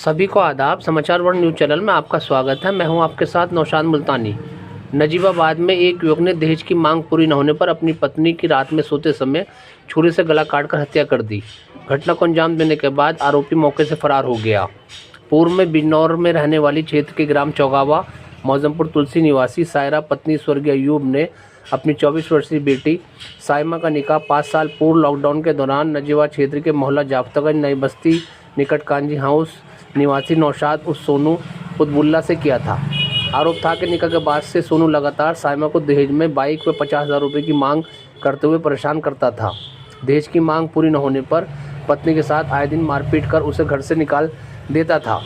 सभी को आदाब। समाचार वर्ल्ड न्यूज़ चैनल में आपका स्वागत है। मैं हूं आपके साथ नौशाद मुल्तानी। नजीबाबाद में एक युवक ने दहेज की मांग पूरी न होने पर अपनी पत्नी की रात में सोते समय छुरी से गला काटकर हत्या कर दी। घटना को अंजाम देने के बाद आरोपी मौके से फरार हो गया। पूर्व में बिजनौर में रहने वाली क्षेत्र के ग्राम चौगावा मौजमपुर तुलसी निवासी सायरा पत्नी स्वर्गीय अयूब ने अपनी 24 वर्षीय बेटी साइमा का निकाह 5 साल पूर्व लॉकडाउन के दौरान नजीबाबाद क्षेत्र के मोहल्ला जाफ्तागंज नई बस्ती निकट कांजी हाउस निवासी नौशाद उस सोनू उदबुल्ला से किया था। आरोप था कि निकाह के बाद से सोनू लगातार साइमा को दहेज में बाइक व 50,000 रुपये की मांग करते हुए परेशान करता था। दहेज की मांग पूरी न होने पर पत्नी के साथ आए दिन मारपीट कर उसे घर से निकाल देता था।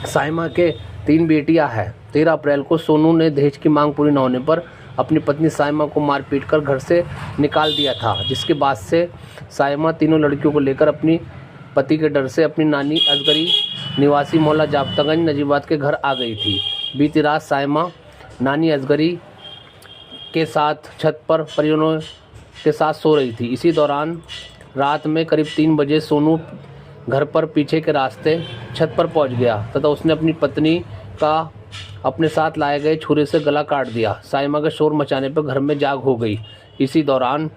साइमा के 3 बेटियां हैं। 13 अप्रैल को सोनू ने दहेज की मांग पूरी न होने पर अपनी पत्नी साइमा को मारपीट कर घर से निकाल दिया था, जिसके बाद से साइमा तीनों लड़कियों को लेकर अपनी पति के डर से अपनी नानी असगरी निवासी मोहल्ला जाफ्तागंज नजीबाबाद के घर आ गई थी। बीती रात साइमा नानी असगरी के साथ छत पर परिजनों के साथ सो रही थी। इसी दौरान रात में करीब 3 बजे सोनू घर पर पीछे के रास्ते छत पर पहुंच गया तथा उसने अपनी पत्नी का अपने साथ लाए गए छुरे से गला काट दिया। साइमा के शोर मचाने पर घर में जाग हो गई। इसी दौरान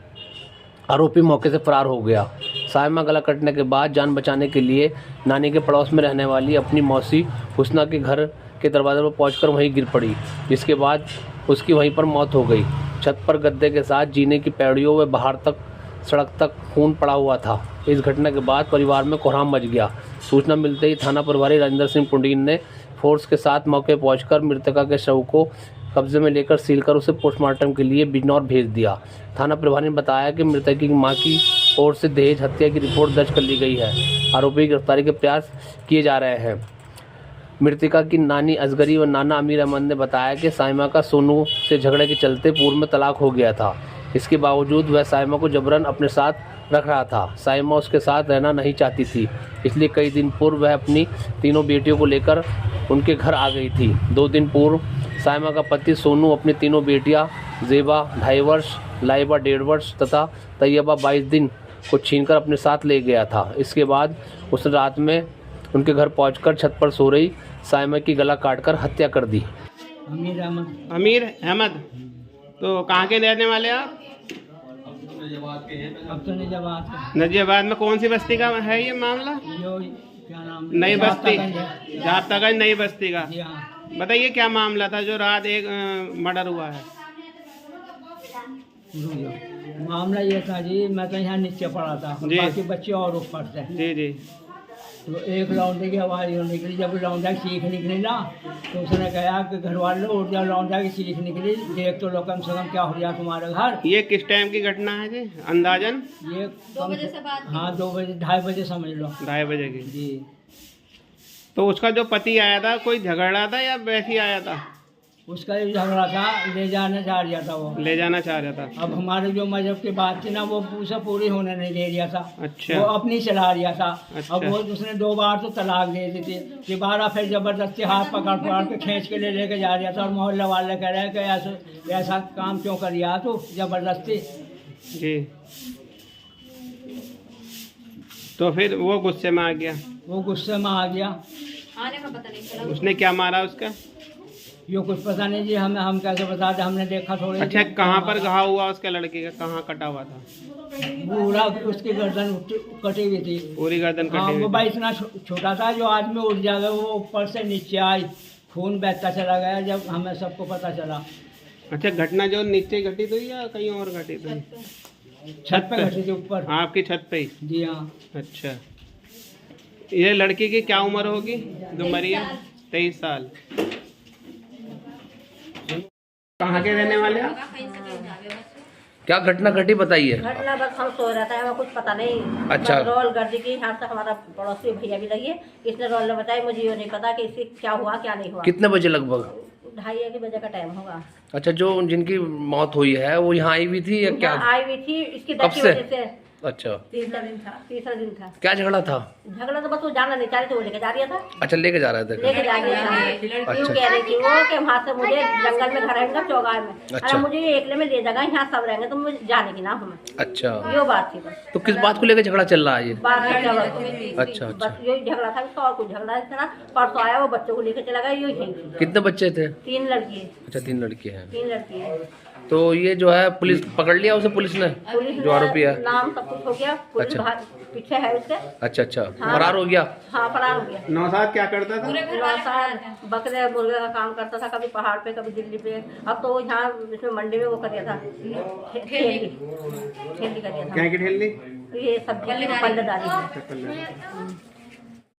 आरोपी मौके से फरार हो गया। साइमा गला कटने के बाद जान बचाने के लिए नानी के पड़ोस में रहने वाली अपनी मौसी हुस्ना के घर के दरवाजे पर पहुंचकर वहीं गिर पड़ी, जिसके बाद उसकी वहीं पर मौत हो गई। छत पर गद्दे के साथ जीने की पैड़ियों व बाहर तक सड़क तक खून पड़ा हुआ था। इस घटना के बाद परिवार में कोहराम मच गया। सूचना मिलते ही थाना प्रभारी राजेंद्र सिंह पुंडीन ने फोर्स के साथ मौके पहुंचकर मृतका के शव को कब्जे में लेकर सील कर उसे पोस्टमार्टम के लिए बिजनौर भेज दिया। थाना प्रभारी ने बताया कि मृतक की मां की ओर से दहेज हत्या की रिपोर्ट दर्ज कर ली गई है। आरोपी की गिरफ्तारी के प्रयास किए जा रहे हैं। मृतका की नानी असगरी व नाना अमीर अहमद ने बताया कि साइमा का सोनू से झगड़े के चलते पूर्व में तलाक हो गया था। इसके बावजूद वह साइमा को जबरन अपने साथ रख रहा था। साइमा उसके साथ रहना नहीं चाहती थी, इसलिए कई दिन पूर्व वह अपनी तीनों बेटियों को लेकर उनके घर आ गई थी। 2 दिन पूर्व साइमा का पति सोनू अपनी तीनों बेटियां जेबा 2.5 वर्ष, लाइबा 1.5 वर्ष तथा तैयबा 22 दिन को छीनकर अपने साथ ले गया था। इसके बाद उसने रात में उनके घर पहुंचकर छत पर सो रही साइमा की गला काटकर हत्या कर दी। अमीर अहमद, तो कहाँ के रहने वाले आप? अब तो नजीबाबाद में कौन सी बस्ती का है ये मामला? क्या नाम? नई बस्ती, जाफ्तागंज नई बस्ती का। हाँ। बताइए क्या मामला था जो रात एक मर्डर हुआ है? मामला ये था जी, मैं तो यहाँ नीचे पड़ा था, बाकी बच्चे और ऊपर थे। जी जी। तो एक लौंडे की आवाज़ निकली। जब लौंडा की चीख निकली ना, तो उसने कहा कि घर वाले उठ जाओ, लौंडा की चीख निकली, देख तो लो कम से कम क्या हो गया तुम्हारे घर। ये किस टाइम की घटना है जी अंदाजन? ये 2 बजे से बाद। हाँ, 2 बजे 2:30 बजे समझ लो। 2:30 बजे की जी। तो उसका जो पति आया था कोई झगड़ा था या वैसे ही आया था? उसका ये झगड़ा था, ले जाना चाह रहा था, वो ले जाना चाह रहा था। अब हमारे जो मजहब की बात थी ना, वो उसे पूरी होने नहीं दे रहा था। अच्छा। वो अपनी चला रहा था। अच्छा। अब वो उसने 2 बार तो तलाक दे दी थी। दोबारा फिर जबरदस्ती हाथ पकड़ के खींच के लेके जा रहा था, और मोहल्ले वाले कह रहे हैं कि ऐसा काम क्यों कर रहा तू जबरदस्ती। जी। तो फिर वो गुस्से में आ गया? वो गुस्से में आ गया। आने का पता नहीं चला। उसने क्या मारा उसका? ये कुछ पता नहीं जी, हम कैसे बता दें, हमने देखा थोड़ी। अच्छा, कहाँ पर घाव हुआ उसके लड़के का? कहाँ कटा हुआ था? पूरा उसकी गर्दन कटी हुई थी। पूरी गर्दन कटी हाँ, हुई वो थी। भाई इतना छोटा था, जो आदमी उठ जाएगा वो ऊपर से नीचे आई, खून बहता चला गया जब हमें सबको पता चला। अच्छा, घटना जो नीचे घटी थी या कहीं और घटी थी? छत पे घटी थी, ऊपर। हाँ, आपकी छत पे ही? जी हाँ। अच्छा, ये लड़की की क्या उम्र होगी जो मरी है? 23 साल। कहाँ के रहने वाले आप? क्या घटना घटी बताइए। घटना बस हम सो रहा था, हमें कुछ पता नहीं। अच्छा। रोल गर्दी की यहाँ तक हमारा पड़ोसी भैया भी लगी है, इसने रोल ने बताया। मुझे ये नहीं पता कि इससे क्या हुआ क्या नहीं हुआ। कितने बजे लगभग? 2:30 बजे का टाइम होगा। अच्छा, जो जिनकी मौत हुई है वो यहाँ आई हुई थी या क्या? आई हुई थी इसकी कब दर्द की से? वजह से। अच्छा, तीसरा दिन था। क्या झगड़ा था? झगड़ा तो बस वो जाना नहीं चाह रही थी, वो लेके जा रही था। अच्छा, लेके जा रहे थे। लेके जा रही था। यूँ कह रही थी वो कि वहाँ से मुझे जंगल में घर रहेगा चौगान में। अच्छा। अरे मुझे ये एकले में ले जाएगा, यहाँ सब रहेंगे तो मुझे जाने की ना हमें। अच्छा, यो बात थी बस। तो किस बात को लेकर झगड़ा चल रहा है ये? बात का झगड़ा। अच्छा, अच्छा। बस यही झगड़ा था, इसका और कुछ झगड़ा नहीं था। परसों आया वो बच्चों को लेकर चला गया, यही थी। कितने बच्चे थे? 3 लड़की। अच्छा, 3 लड़के हैं। 3 लड़की है। तो ये जो है पुलिस पकड़ लिया उसे, पुलिस ने पुलिस जो आरोपी है? नाम सब कुछ हो गया, पुलिस अच्छा। पीछे है उसके। अच्छा, अच्छा, हाँ। फरार हो गया? हाँ, फरार हो गया। नौशाद क्या करता था? नौशाद बकरे मुर्गे का काम करता था, कभी पहाड़ पे कभी दिल्ली पे। अब तो यहाँ इसमें मंडी में वो कर दिया था, ठेली कर दिया था। क्या की ठेली? ये सब्जी पल्लेदारी।